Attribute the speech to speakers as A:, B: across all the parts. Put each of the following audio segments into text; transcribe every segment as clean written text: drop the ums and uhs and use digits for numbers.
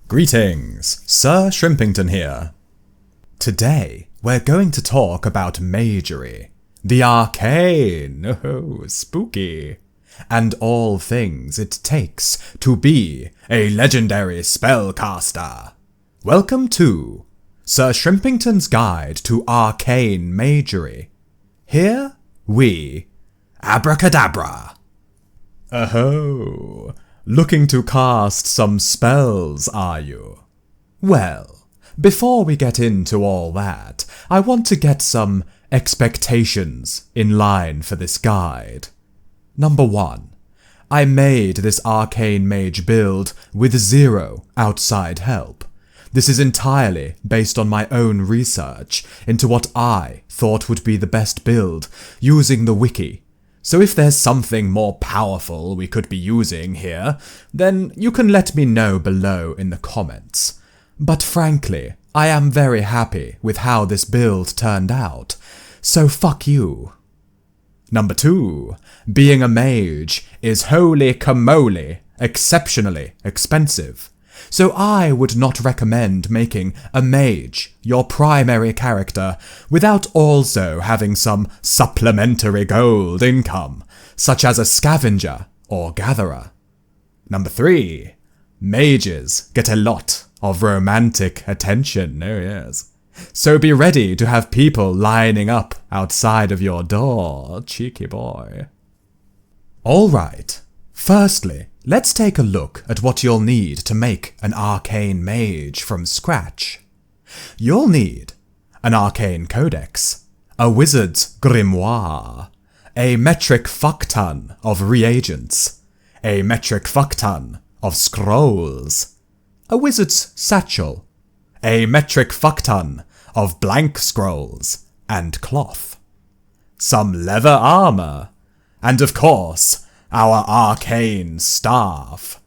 A: Greetings, Sir Shrimpington here. Today, we're going to talk about Magery, the arcane, spooky, and all things it takes to be a legendary spellcaster. Welcome to Sir Shrimpington's Guide to Arcane Magery. Here we abracadabra. Oh, looking to cast some spells, are you? Well, before we get into all that, I want to get some expectations in line for this guide. Number 1. I made this Arcane Mage build with zero outside help. This is entirely based on my own research into what I thought would be the best build using the wiki. So if there's something more powerful we could be using here, then you can let me know below in the comments. But frankly, I am very happy with how this build turned out, so fuck you. Number 2. Being a mage is holy camoly exceptionally expensive. So I would not recommend making a mage your primary character without also having some supplementary gold income, such as a scavenger or gatherer. Number 3. Mages get a lot of romantic attention, oh yes. So be ready to have people lining up outside of your door, cheeky boy. Alright, firstly, let's take a look at what you'll need to make an Arcane Mage from scratch. You'll need an Arcane Codex, a Wizard's Grimoire, a metric fuckton of reagents, a metric fuckton of scrolls, a Wizard's Satchel, a metric fuckton of blank scrolls and cloth, some leather armor, and of course, our arcane staff.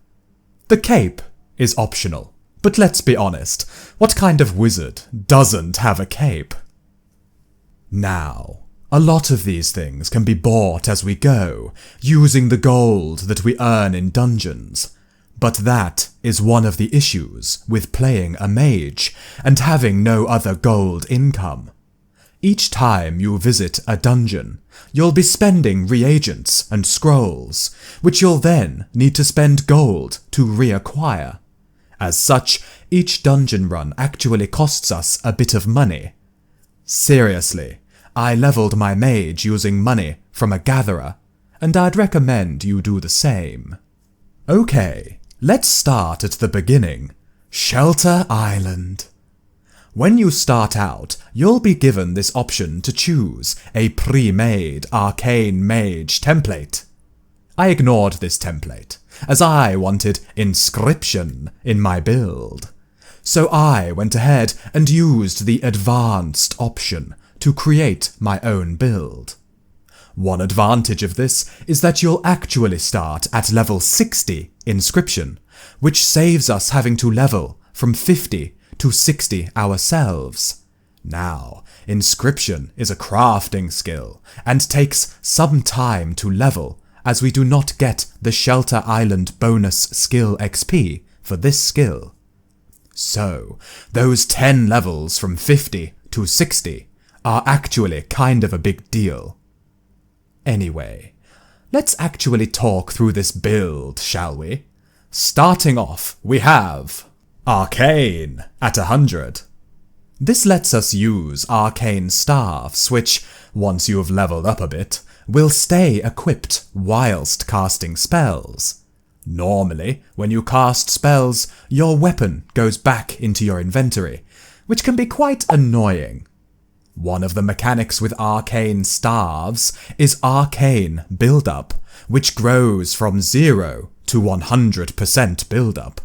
A: The cape is optional, but let's be honest, what kind of wizard doesn't have a cape? Now, a lot of these things can be bought as we go, using the gold that we earn in dungeons, but that is one of the issues with playing a mage and having no other gold income. Each time you visit a dungeon, you'll be spending reagents and scrolls, which you'll then need to spend gold to reacquire. As such, each dungeon run actually costs us a bit of money. Seriously, I leveled my mage using money from a gatherer, and I'd recommend you do the same. Okay, let's start at the beginning. Shelter Island. When you start out, you'll be given this option to choose a pre-made Arcane Mage template. I ignored this template, as I wanted Inscription in my build. So I went ahead and used the advanced option to create my own build. One advantage of this is that you'll actually start at level 60 Inscription, which saves us having to level from 50 to 60 ourselves. Now, Inscription is a crafting skill and takes some time to level, as we do not get the Shelter Island bonus skill XP for this skill. So, those 10 levels from 50 to 60 are actually kind of a big deal. Anyway, let's actually talk through this build, shall we? Starting off, we have Arcane at 100. This lets us use arcane staffs which, once you have leveled up a bit, will stay equipped whilst casting spells. Normally, when you cast spells, your weapon goes back into your inventory, which can be quite annoying. One of the mechanics with arcane staves is arcane build-up, which grows from 0 to 100% build-up.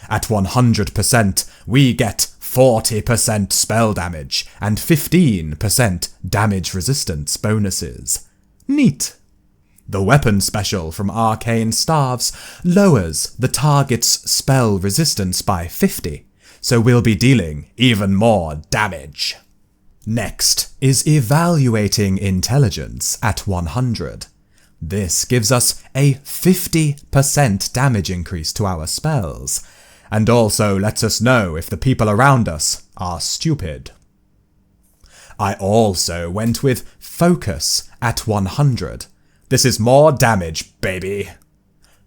A: At 100%, we get 40% spell damage and 15% damage resistance bonuses. Neat! The weapon special from Arcane Staves lowers the target's spell resistance by 50, so we'll be dealing even more damage. Next is Evaluating Intelligence at 100. This gives us a 50% damage increase to our spells, and also lets us know if the people around us are stupid. I also went with Focus at 100. This is more damage, baby.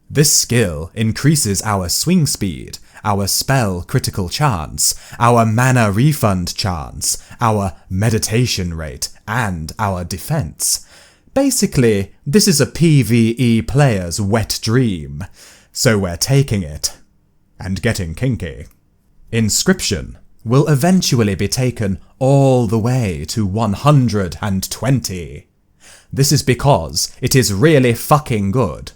A: This skill increases our swing speed, our spell critical chance, our mana refund chance, our meditation rate, and our defense. Basically, this is a PvE player's wet dream, so we're taking it. And getting kinky. Inscription will eventually be taken all the way to 120. This is because it is really fucking good.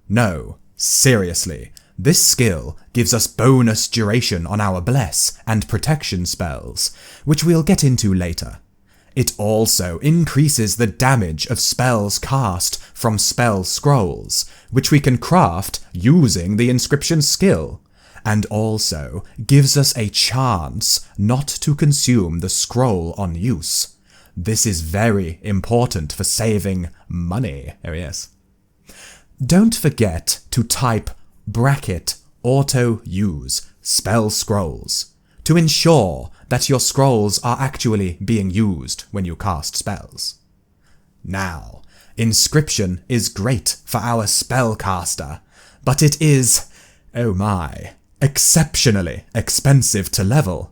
A: No, seriously, this skill gives us bonus duration on our Bless and Protection spells, which we'll get into later. It also increases the damage of spells cast from spell scrolls, which we can craft using the Inscription Skill, and also gives us a chance not to consume the scroll on use. This is very important for saving money. Oh yes. Don't forget to type *auto use spell scrolls to ensure that your scrolls are actually being used when you cast spells. Now, Inscription is great for our spellcaster, but it is, oh my, exceptionally expensive to level.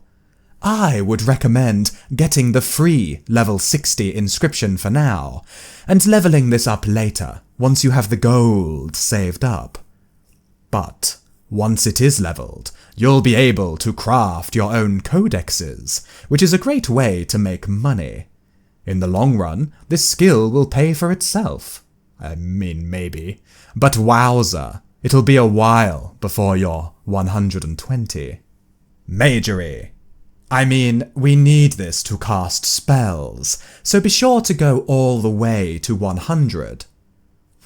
A: I would recommend getting the free level 60 Inscription for now, and leveling this up later once you have the gold saved up. But once it is leveled, you'll be able to craft your own codexes, which is a great way to make money. In the long run, this skill will pay for itself. I mean, maybe. But wowza, it'll be a while before you're 120. Magery. I mean, we need this to cast spells, so be sure to go all the way to 100.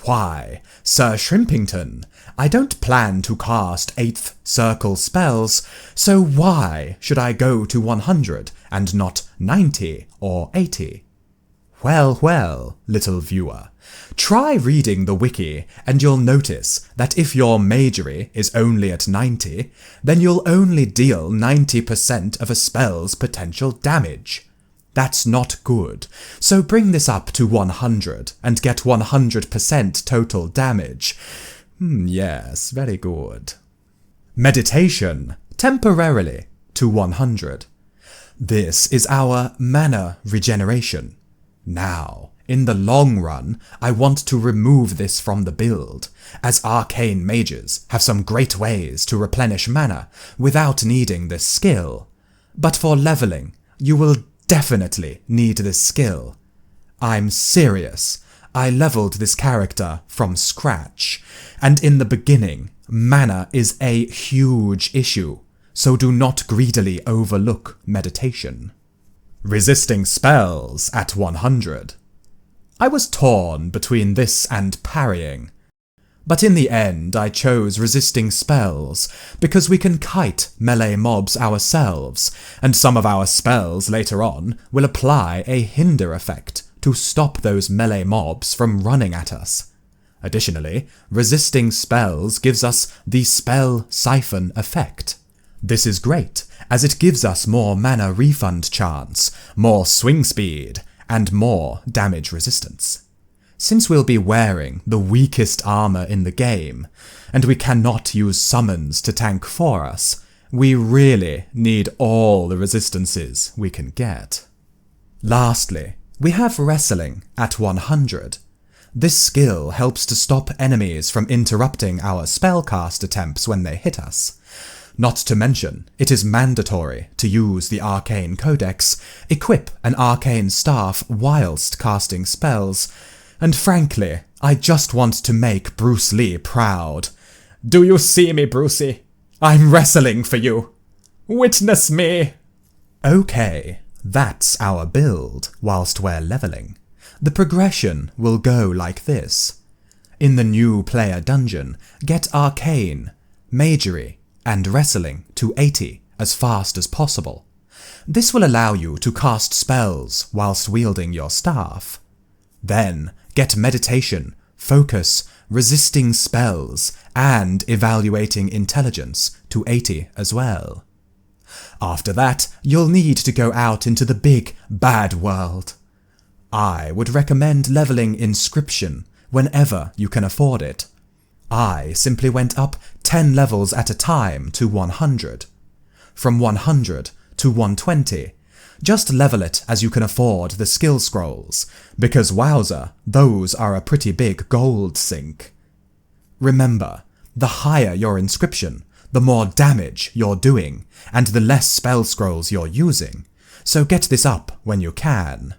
A: Why, Sir Shrimpington, I don't plan to cast 8th circle spells, so why should I go to 100 and not 90 or 80? Well, well, little viewer, try reading the wiki and you'll notice that if your Magery is only at 90, then you'll only deal 90% of a spell's potential damage. That's not good, so bring this up to 100 and get 100% total damage. Yes, very good. Meditation, temporarily, to 100. This is our mana regeneration. Now, in the long run, I want to remove this from the build, as Arcane Mages have some great ways to replenish mana without needing this skill. But for leveling, you will definitely need this skill. I'm serious. I leveled this character from scratch, and in the beginning, mana is a huge issue, so do not greedily overlook meditation. Resisting spells at 100. I was torn between this and parrying, but in the end I chose resisting spells because we can kite melee mobs ourselves, and some of our spells later on will apply a hinder effect to stop those melee mobs from running at us. Additionally, resisting spells gives us the spell siphon effect. This is great, as it gives us more mana refund chance, more swing speed, and more damage resistance. Since we'll be wearing the weakest armor in the game, and we cannot use summons to tank for us, we really need all the resistances we can get. Lastly, we have Wrestling at 100. This skill helps to stop enemies from interrupting our spellcast attempts when they hit us. Not to mention, it is mandatory to use the Arcane Codex, equip an arcane staff whilst casting spells, and frankly, I just want to make Bruce Lee proud. Do you see me, Brucey? I'm wrestling for you. Witness me! Okay, that's our build whilst we're leveling. The progression will go like this. In the new player dungeon, get Arcane, Magery, and Wrestling to 80 as fast as possible. This will allow you to cast spells whilst wielding your staff. Then get Meditation, Focus, resisting spells, and evaluating intelligence to 80 as well. After that, you'll need to go out into the big, bad world. I would recommend leveling Inscription whenever you can afford it. I simply went up 10 levels at a time to 100. From 100 to 120, just level it as you can afford the skill scrolls, because wowza, those are a pretty big gold sink. Remember, the higher your Inscription, the more damage you're doing, and the less spell scrolls you're using, so get this up when you can.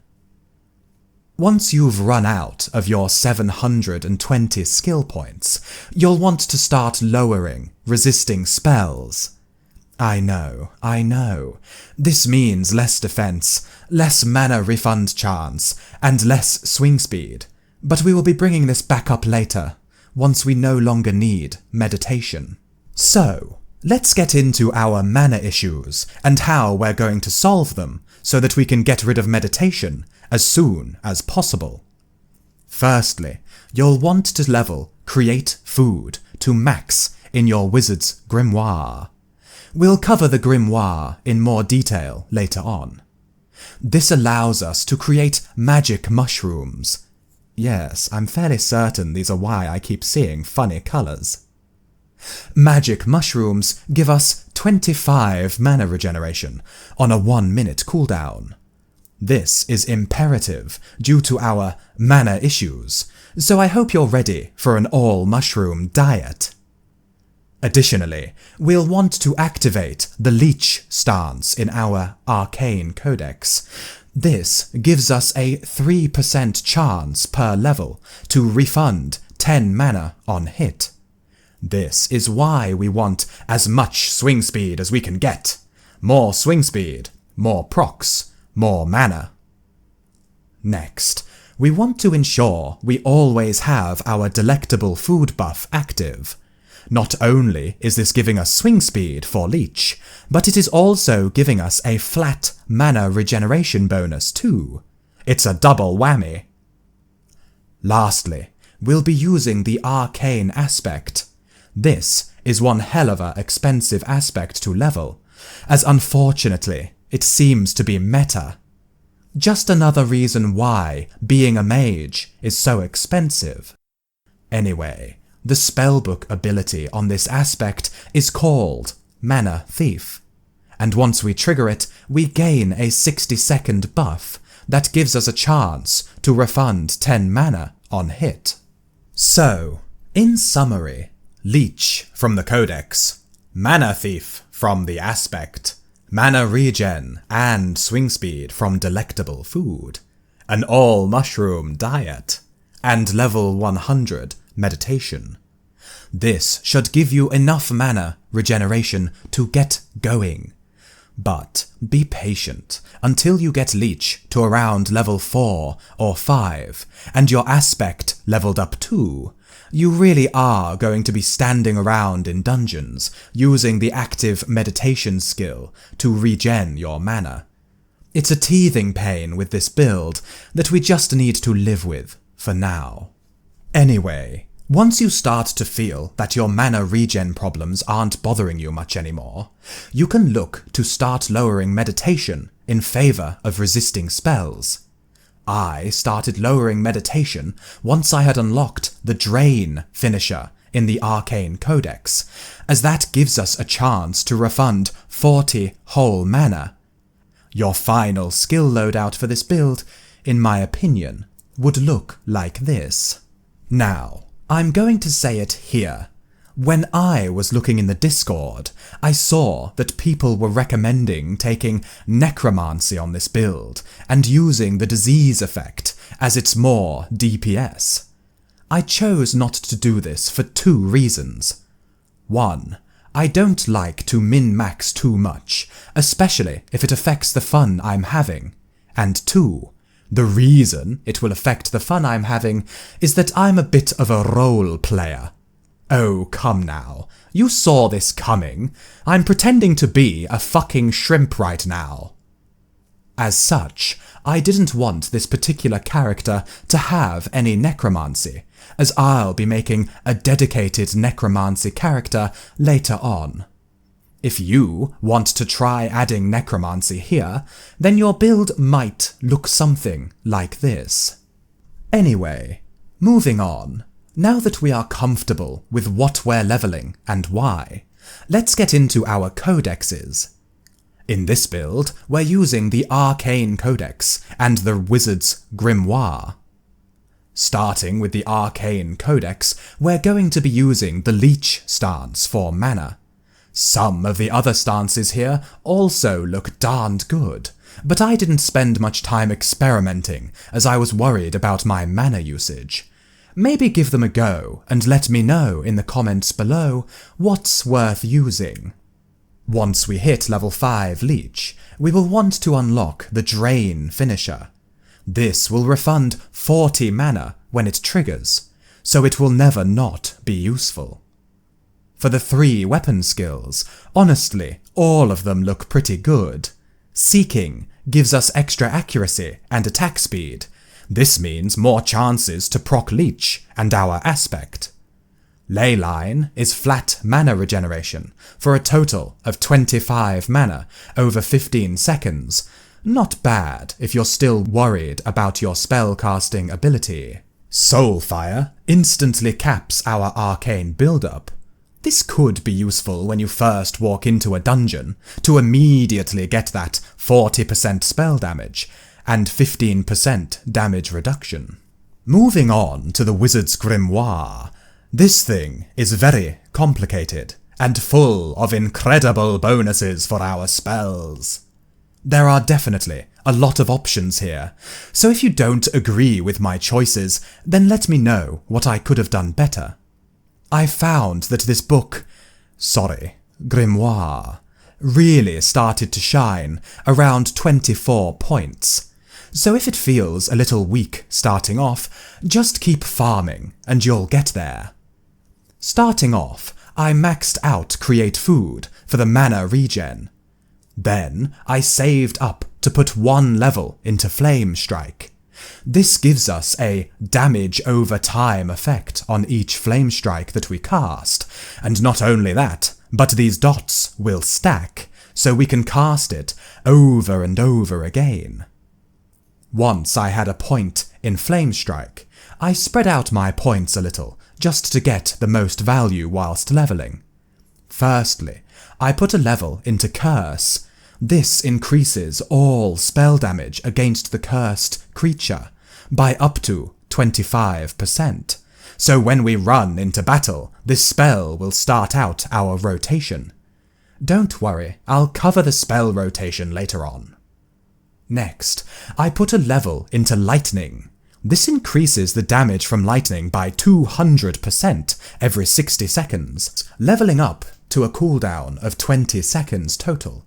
A: Once you've run out of your 720 skill points, you'll want to start lowering resisting spells. I know. This means less defense, less mana refund chance, and less swing speed, but we will be bringing this back up later, once we no longer need meditation. So, let's get into our mana issues and how we're going to solve them so that we can get rid of meditation as soon as possible. Firstly, you'll want to level Create Food to max in your wizard's Grimoire. We'll cover the Grimoire in more detail later on. This allows us to create magic mushrooms. Yes, I'm fairly certain these are why I keep seeing funny colours. Magic mushrooms give us 25 mana regeneration on a 1-minute cooldown. This is imperative due to our mana issues, so I hope you're ready for an all-mushroom diet. Additionally, we'll want to activate the Leech stance in our Arcane Codex. This gives us a 3% chance per level to refund 10 mana on hit. This is why we want as much swing speed as we can get. More swing speed, more procs, more mana. Next, we want to ensure we always have our delectable food buff active. Not only is this giving us swing speed for Leech, but it is also giving us a flat mana regeneration bonus too. It's a double whammy. Lastly, we'll be using the Arcane aspect. This is one hell of a expensive aspect to level, as unfortunately it seems to be meta. Just another reason why being a mage is so expensive. Anyway, the spellbook ability on this aspect is called Mana Thief, and once we trigger it, we gain a 60-second buff that gives us a chance to refund 10 mana on hit. So, in summary, Leech from the Codex, Mana Thief from the aspect, mana regen and swing speed from delectable food, an all-mushroom diet, and level 100 meditation. This should give you enough mana regeneration to get going. But be patient until you get Leech to around level 4 or 5 and your aspect leveled up too. You really are going to be standing around in dungeons using the active meditation skill to regen your mana. It's a teething pain with this build that we just need to live with for now. Anyway, once you start to feel that your mana regen problems aren't bothering you much anymore, you can look to start lowering meditation in favour of resisting spells. I started lowering meditation once I had unlocked the Drain finisher in the Arcane Codex, as that gives us a chance to refund 40 whole mana. Your final skill loadout for this build, in my opinion, would look like this. Now, I'm going to say it here. When I was looking in the Discord, I saw that people were recommending taking Necromancy on this build and using the disease effect as its more DPS. I chose not to do this for 2 reasons. 1. I don't like to min-max too much, especially if it affects the fun I'm having. And 2. The reason it will affect the fun I'm having is that I'm a bit of a role player. Oh, come now. You saw this coming. I'm pretending to be a fucking shrimp right now. As such, I didn't want this particular character to have any necromancy, as I'll be making a dedicated Necromancy character later on. If you want to try adding Necromancy here, then your build might look something like this. Anyway, moving on. Now that we are comfortable with what we're leveling and why, let's get into our codexes. In this build, we're using the Arcane Codex and the Wizard's Grimoire. Starting with the Arcane Codex, we're going to be using the Leech stance for mana. Some of the other stances here also look darned good, but I didn't spend much time experimenting as I was worried about my mana usage. Maybe give them a go and let me know in the comments below what's worth using. Once we hit level 5 Leech, we will want to unlock the Drain finisher. This will refund 40 mana when it triggers, so it will never not be useful. For the 3 weapon skills, honestly, all of them look pretty good. Seeking gives us extra accuracy and attack speed. This means more chances to proc Leech and our aspect. Leyline is flat mana regeneration for a total of 25 mana over 15 seconds. Not bad if you're still worried about your spellcasting ability. Soulfire instantly caps our arcane build-up. This could be useful when you first walk into a dungeon to immediately get that 40% spell damage and 15% damage reduction. Moving on to the Wizard's Grimoire, this thing is very complicated and full of incredible bonuses for our spells. There are definitely a lot of options here, so if you don't agree with my choices, then let me know what I could have done better. I found that this Grimoire, really started to shine around 24 points. So if it feels a little weak starting off, just keep farming and you'll get there. Starting off, I maxed out Create Food for the mana regen. Then I saved up to put 1 level into Flame Strike. This gives us a damage over time effect on each Flame Strike that we cast, and not only that, but these dots will stack, so we can cast it over and over again. Once I had a point in Flame Strike, I spread out my points a little, just to get the most value whilst leveling. Firstly, I put a level into Curse. This increases all spell damage against the cursed creature by up to 25%, so when we run into battle, this spell will start out our rotation. Don't worry, I'll cover the spell rotation later on. Next, I put a level into Lightning. This increases the damage from lightning by 200% every 60 seconds, leveling up to a cooldown of 20 seconds total.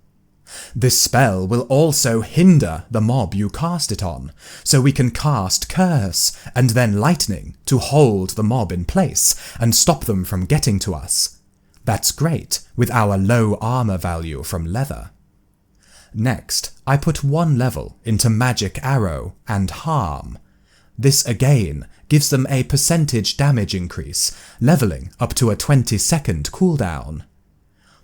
A: This spell will also hinder the mob you cast it on, so we can cast Curse and then Lightning to hold the mob in place and stop them from getting to us. That's great with our low armor value from leather. Next, I put 1 level into Magic Arrow and Harm. This again gives them a percentage damage increase, leveling up to a 20-second cooldown.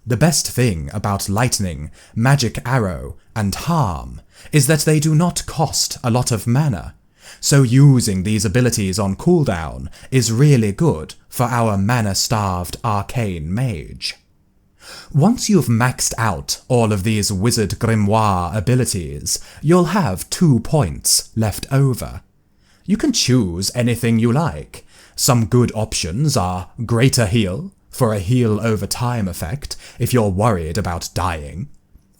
A: The best thing about Lightning, Magic Arrow, and Harm is that they do not cost a lot of mana, so using these abilities on cooldown is really good for our mana-starved Arcane Mage. Once you've maxed out all of these Wizard Grimoire abilities, you'll have 2 points left over. You can choose anything you like. Some good options are Greater Heal, for a heal over time effect if you're worried about dying,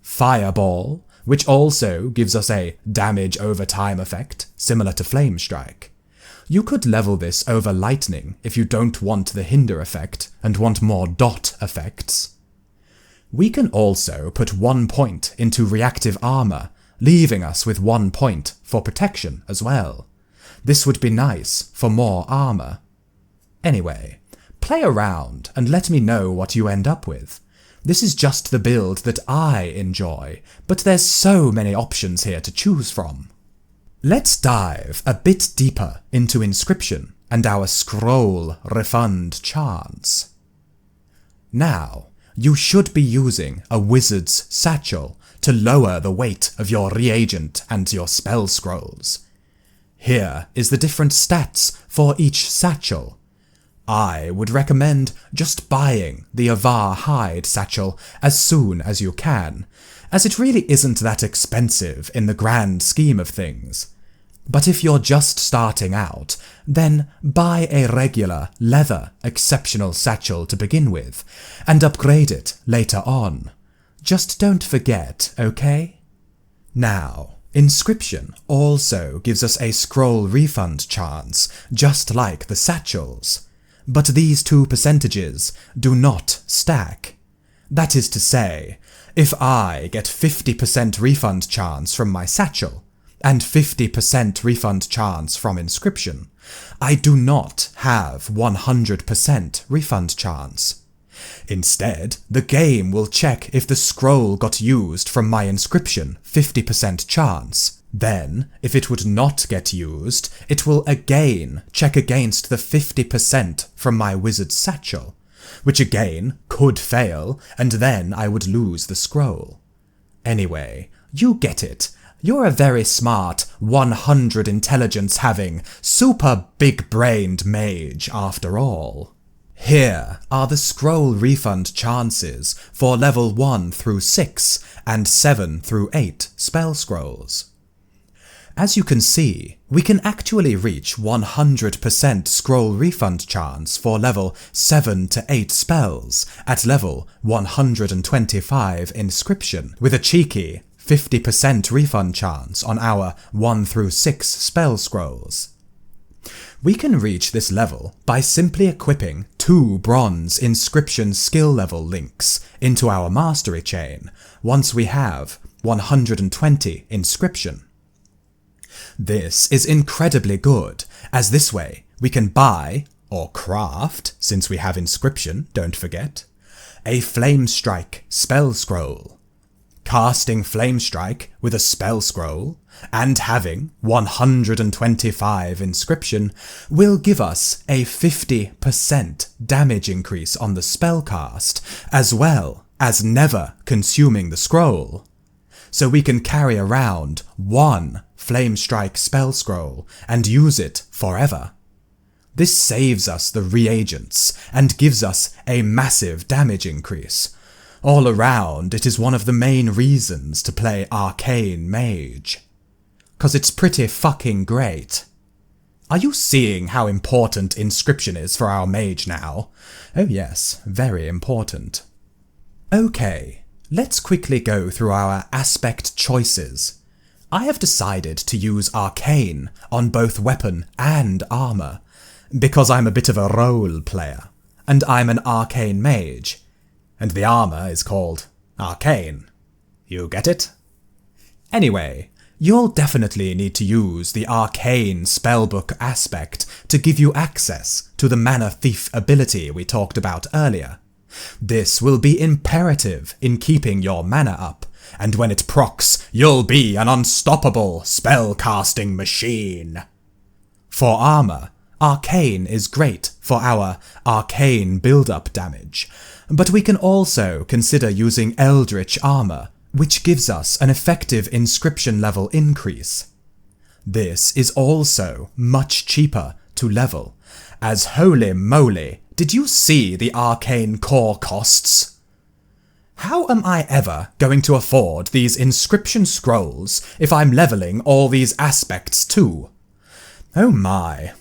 A: Fireball, which also gives us a damage over time effect, similar to Flame Strike. You could level this over Lightning if you don't want the hinder effect and want more dot effects. We can also put 1 point into Reactive Armor, leaving us with 1 point for protection as well. This would be nice for more armor. Anyway, play around and let me know what you end up with. This is just the build that I enjoy, but there's so many options here to choose from. Let's dive a bit deeper into Inscription and our scroll refund chance. Now, you should be using a wizard's satchel to lower the weight of your reagent and your spell scrolls. Here is the different stats for each satchel. I would recommend just buying the Avar Hide satchel as soon as you can, as it really isn't that expensive in the grand scheme of things. But if you're just starting out, then buy a regular leather exceptional satchel to begin with, and upgrade it later on. Just don't forget, okay? Now, Inscription also gives us a scroll refund chance, just like the satchels. But these two percentages do not stack. That is to say, if I get 50% refund chance from my satchel, and 50% refund chance from Inscription, I do not have 100% refund chance. Instead, the game will check if the scroll got used from my Inscription 50% chance. Then, if it would not get used, it will again check against the 50% from my wizard's satchel, which again could fail, and then I would lose the scroll. Anyway, you get it. You're a very smart, 100 intelligence having, super big-brained mage after all. Here are the scroll refund chances for level 1 through 6 and 7 through 8 spell scrolls. As you can see, we can actually reach 100% scroll refund chance for level 7 to 8 spells at level 125 Inscription, with a cheeky 50% refund chance on our 1 through 6 spell scrolls. We can reach this level by simply equipping 2 bronze Inscription skill level links into our mastery chain once we have 120 Inscription. This is incredibly good, as this way we can buy, or craft, since we have Inscription, don't forget, a Flame Strike spell scroll. Casting Flame Strike with a spell scroll, and having 125 Inscription, will give us a 50% damage increase on the spell cast, as well as never consuming the scroll. So we can carry around 1 Flame Strike spell scroll and use it forever. This saves us the reagents and gives us a massive damage increase. All around, it is one of the main reasons to play Arcane Mage. 'Cause it's pretty fucking great. Are you seeing how important Inscription is for our mage now? Oh yes, very important. Okay, let's quickly go through our aspect choices. I have decided to use Arcane on both weapon and armor, because I'm a bit of a role player, and I'm an Arcane Mage. And the armor is called Arcane. You get it? Anyway, you'll definitely need to use the Arcane spellbook aspect to give you access to the Mana Thief ability we talked about earlier. This will be imperative in keeping your mana up, and when it procs, you'll be an unstoppable spell-casting machine. For armor, Arcane is great for our Arcane build-up damage, but we can also consider using Eldritch Armor, which gives us an effective Inscription level increase. This is also much cheaper to level, as holy moly, did you see the Arcane core costs? How am I ever going to afford these Inscription scrolls if I'm leveling all these aspects too? Oh my.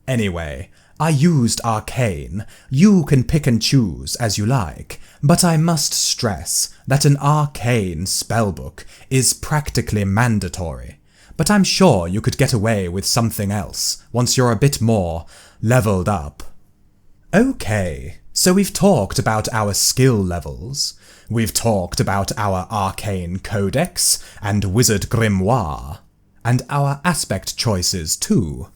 A: Anyway, I used Arcane. You can pick and choose as you like, but I must stress that an Arcane spellbook is practically mandatory, but I'm sure you could get away with something else once you're a bit more leveled up. Okay, so we've talked about our skill levels, we've talked about our Arcane Codex and Wizard Grimoire, and our aspect choices too.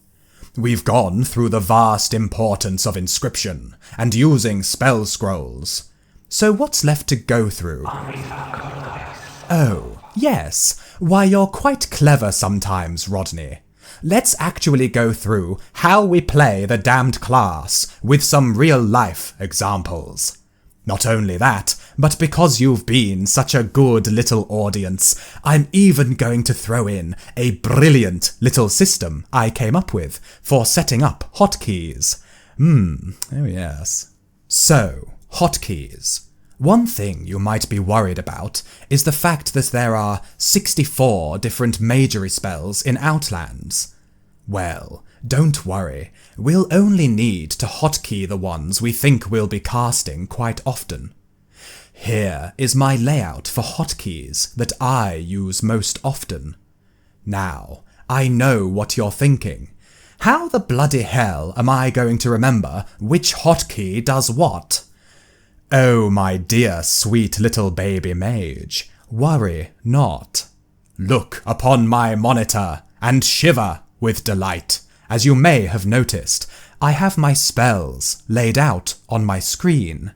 A: We've gone through the vast importance of Inscription and using spell scrolls. So what's left to go through? Oh, yes. Why, you're quite clever sometimes, Rodney. let's actually go through how we play the damned class with some real-life examples. Not only that, but because you've been such a good little audience, I'm even going to throw in a brilliant little system I came up with for setting up hotkeys. Oh yes. So, hotkeys. One thing you might be worried about is the fact that there are 64 different Magery spells in Outlands. Well, don't worry, we'll only need to hotkey the ones we think we'll be casting quite often. Here is my layout for hotkeys that I use most often. Now, I know what you're thinking. How the bloody hell am I going to remember which hotkey does what? Oh, my dear sweet little baby mage, worry not. Look upon my monitor and shiver with delight. As you may have noticed, I have my spells laid out on my screen.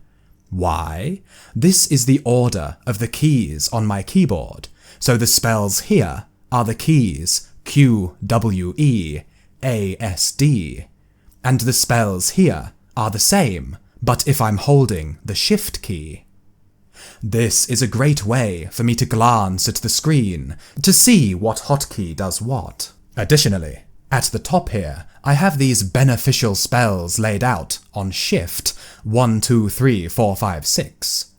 A: Why? This is the order of the keys on my keyboard, so the spells here are the keys Q, W, E, A, S, D, and the spells here are the same, but if I'm holding the Shift key. This is a great way for me to glance at the screen to see what hotkey does what. Additionally, at the top here, I have these beneficial spells laid out on Shift 1, 2, 3, 4, 5, 6.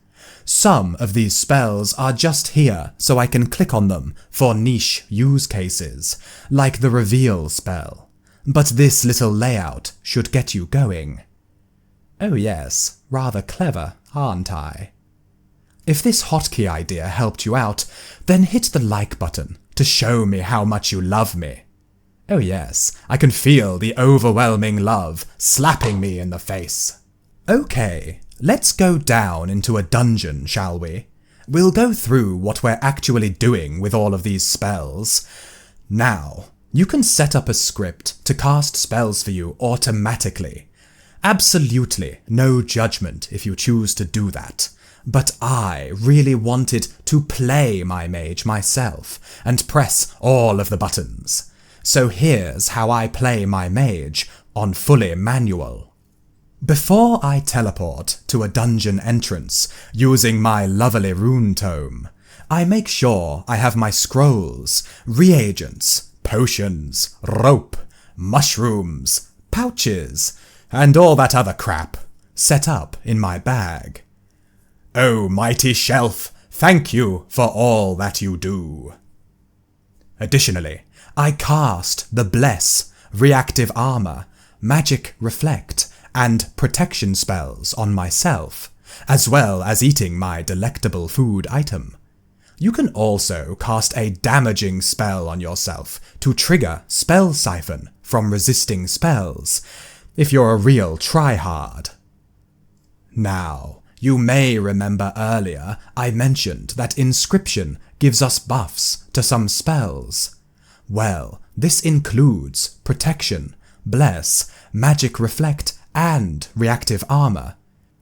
A: Some of these spells are just here so I can click on them for niche use cases, like the Reveal spell. But this little layout should get you going. Oh yes, rather clever, aren't I? If this hotkey idea helped you out, then hit the like button to show me how much you love me. Oh yes, I can feel the overwhelming love slapping me in the face. Okay, let's go down into a dungeon, shall we? We'll go through what we're actually doing with all of these spells. Now, you can set up a script to cast spells for you automatically. Absolutely no judgment if you choose to do that. But I really wanted to play my mage myself and press all of the buttons. So here's how I play my mage on fully manual. Before I teleport to a dungeon entrance using my lovely rune tome, I make sure I have my scrolls, reagents, potions, rope, mushrooms, pouches, and all that other crap set up in my bag. Oh, mighty shelf, thank you for all that you do. Additionally, I cast the Bless, Reactive Armor, Magic Reflect, and Protection spells on myself, as well as eating my delectable food item. You can also cast a damaging spell on yourself to trigger Spell Siphon from resisting spells, if you're a real tryhard. Now, you may remember earlier I mentioned that Inscription gives us buffs to some spells. Well, this includes Protection, Bless, Magic Reflect, and Reactive Armor.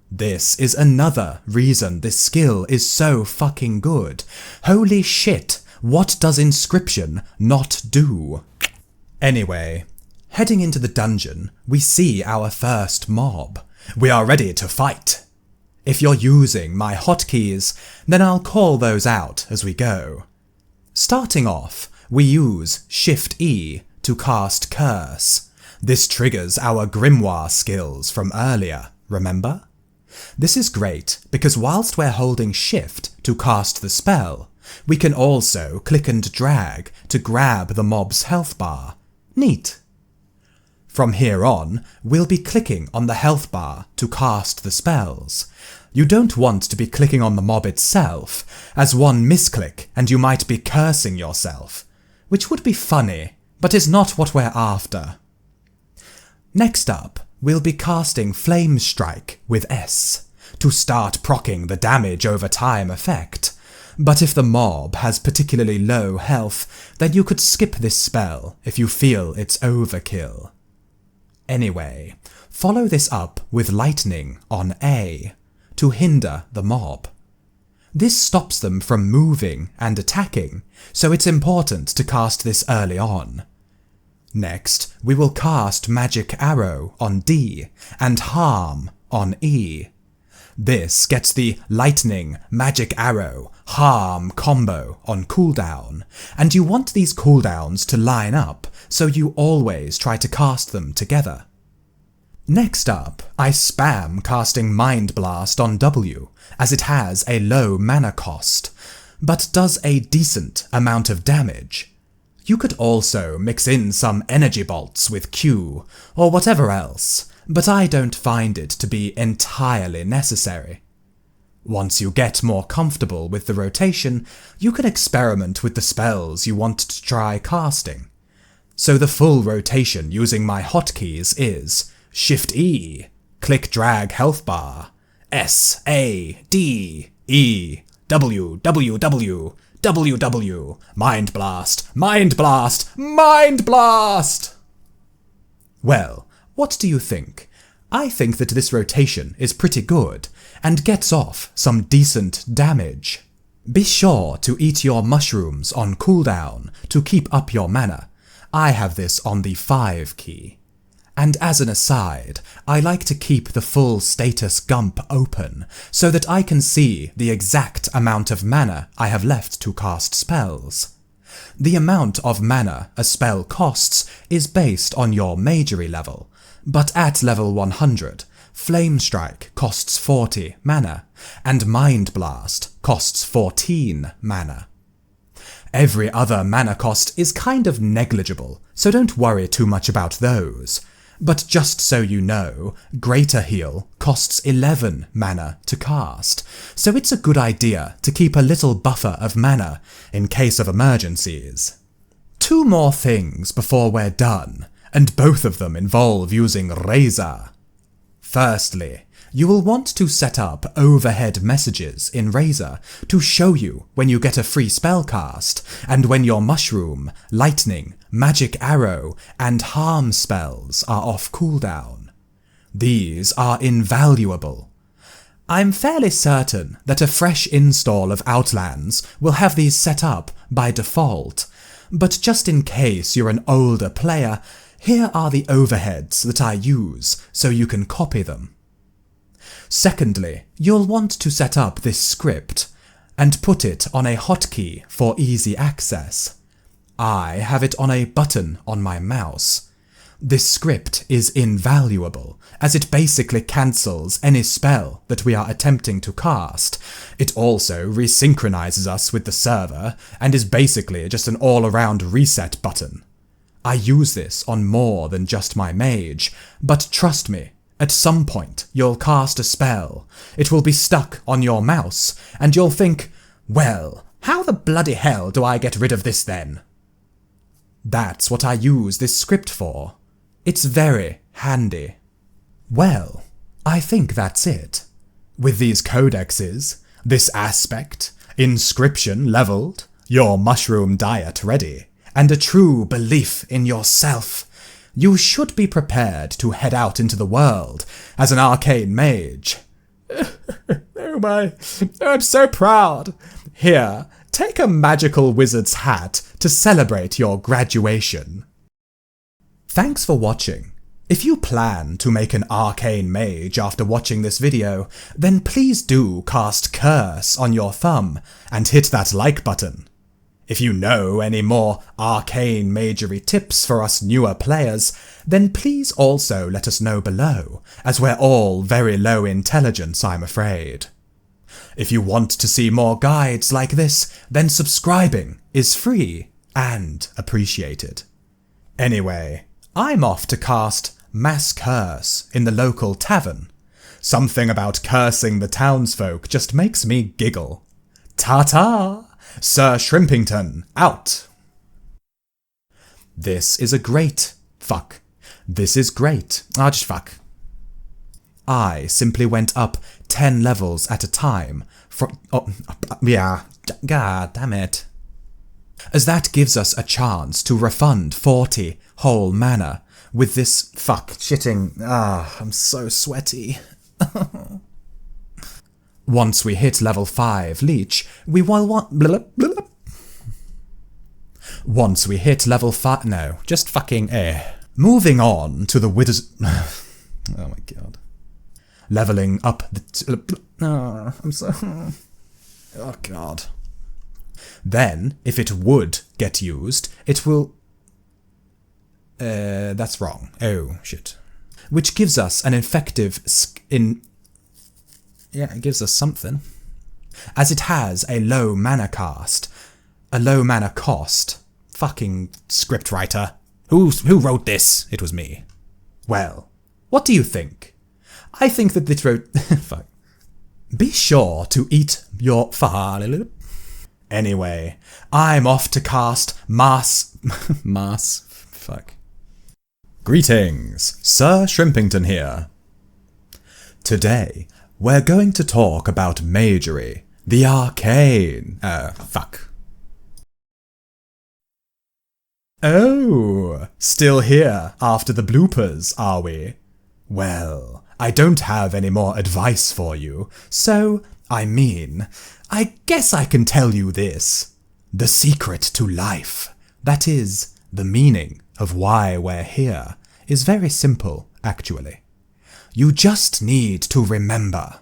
A: This is another reason this skill is so fucking good. Holy shit, what does Inscription not do? Anyway, heading into the dungeon, we see our first mob. We are ready to fight. If you're using my hotkeys, then I'll call those out as we go. Starting off, we use Shift-E to cast Curse. This triggers our Grimoire skills from earlier, remember? This is great because whilst we're holding Shift to cast the spell, we can also click and drag to grab the mob's health bar. Neat. From here on, we'll be clicking on the health bar to cast the spells. You don't want to be clicking on the mob itself, as one misclick and you might be cursing yourself, which would be funny, but is not what we're after. Next up, we'll be casting Flame Strike with S, to start proccing the damage over time effect, but if the mob has particularly low health, then you could skip this spell if you feel it's overkill. Anyway, follow this up with Lightning on A, to hinder the mob. This stops them from moving and attacking, so it's important to cast this early on. Next, we will cast Magic Arrow on D and Harm on E. This gets the Lightning, Magic Arrow, Harm combo on cooldown, and you want these cooldowns to line up, so you always try to cast them together. Next up, I spam casting Mind Blast on W, as it has a low mana cost, but does a decent amount of damage. You could also mix in some energy bolts with Q, or whatever else, but I don't find it to be entirely necessary. Once you get more comfortable with the rotation, you can experiment with the spells you want to try casting. So the full rotation using my hotkeys is Shift-E, click-drag health bar, S-A-D-E, W-W-W, W-W, Mind Blast, Mind Blast, Mind Blast! Well, what do you think? I think that this rotation is pretty good, and gets off some decent damage. Be sure to eat your mushrooms on cooldown to keep up your mana. I have this on the 5 key. And as an aside, I like to keep the full status gump open, so that I can see the exact amount of mana I have left to cast spells. The amount of mana a spell costs is based on your Magery level, but at level 100, Flame Strike costs 40 mana, and Mind Blast costs 14 mana. Every other mana cost is kind of negligible, so don't worry too much about those. But just so you know, Greater Heal costs 11 mana to cast, so it's a good idea to keep a little buffer of mana in case of emergencies. 2 more things before we're done, and both of them involve using Razor. Firstly, you will want to set up overhead messages in Razor to show you when you get a free spell cast, and when your Mushroom, Lightning, Magic Arrow, and Harm spells are off cooldown. These are invaluable. I'm fairly certain that a fresh install of Outlands will have these set up by default, but just in case you're an older player, here are the overheads that I use so you can copy them. Secondly, you'll want to set up this script and put it on a hotkey for easy access. I have it on a button on my mouse. This script is invaluable, as it basically cancels any spell that we are attempting to cast. It also resynchronizes us with the server, and is basically just an all-around reset button. I use this on more than just my mage, but trust me, at some point you'll cast a spell, it will be stuck on your mouse, and you'll think, well, how the bloody hell do I get rid of this then? That's what I use this script for. It's very handy. Well, I think that's it. With these codexes, this aspect, inscription leveled, your mushroom diet ready, and a true belief in yourself, you should be prepared to head out into the world as an Arcane Mage. Oh my, I'm so proud. Here, take a magical wizard's hat to celebrate your graduation. Thanks for watching. If you plan to make an Arcane Mage after watching this video, then please do cast Curse on your thumb and hit that like button. If you know any more Arcane Magery tips for us newer players, then please also let us know below, as we're all very low intelligence, I'm afraid. If you want to see more guides like this, then subscribing is free and appreciated. Anyway, I'm off to cast Mass Curse in the local tavern. Something about cursing the townsfolk just makes me giggle. Ta-ta! Sir Shrimpington, out! This is a great fuck. This is great. Just fuck. I simply went up 10 levels at a time from... Oh, yeah, god damn it. As that gives us a chance to refund 40 whole mana with this shitting... I'm so sweaty. Once we hit level 5 Leech, we will want... Once we hit level 5... No, just fucking Moving on to the Widow's... Oh my god. Leveling up the... Oh, I'm so... Oh god. Then, if it would get used, it will... That's wrong. Oh, shit. Which gives us an effective Yeah, it gives us something. As it has a low mana cost. Fucking scriptwriter. Who wrote this? It was me. Well, what do you think? I think that this wrote... Fuck. Be sure to eat your... Anyway, I'm off to cast Mass... Fuck. Greetings, Sir Shrimpington here. Today, we're going to talk about Magery, the Arcane... fuck. Oh, still here after the bloopers, are we? Well, I don't have any more advice for you, so, I guess I can tell you this. The secret to life, that is, the meaning of why we're here, is very simple, actually. You just need to remember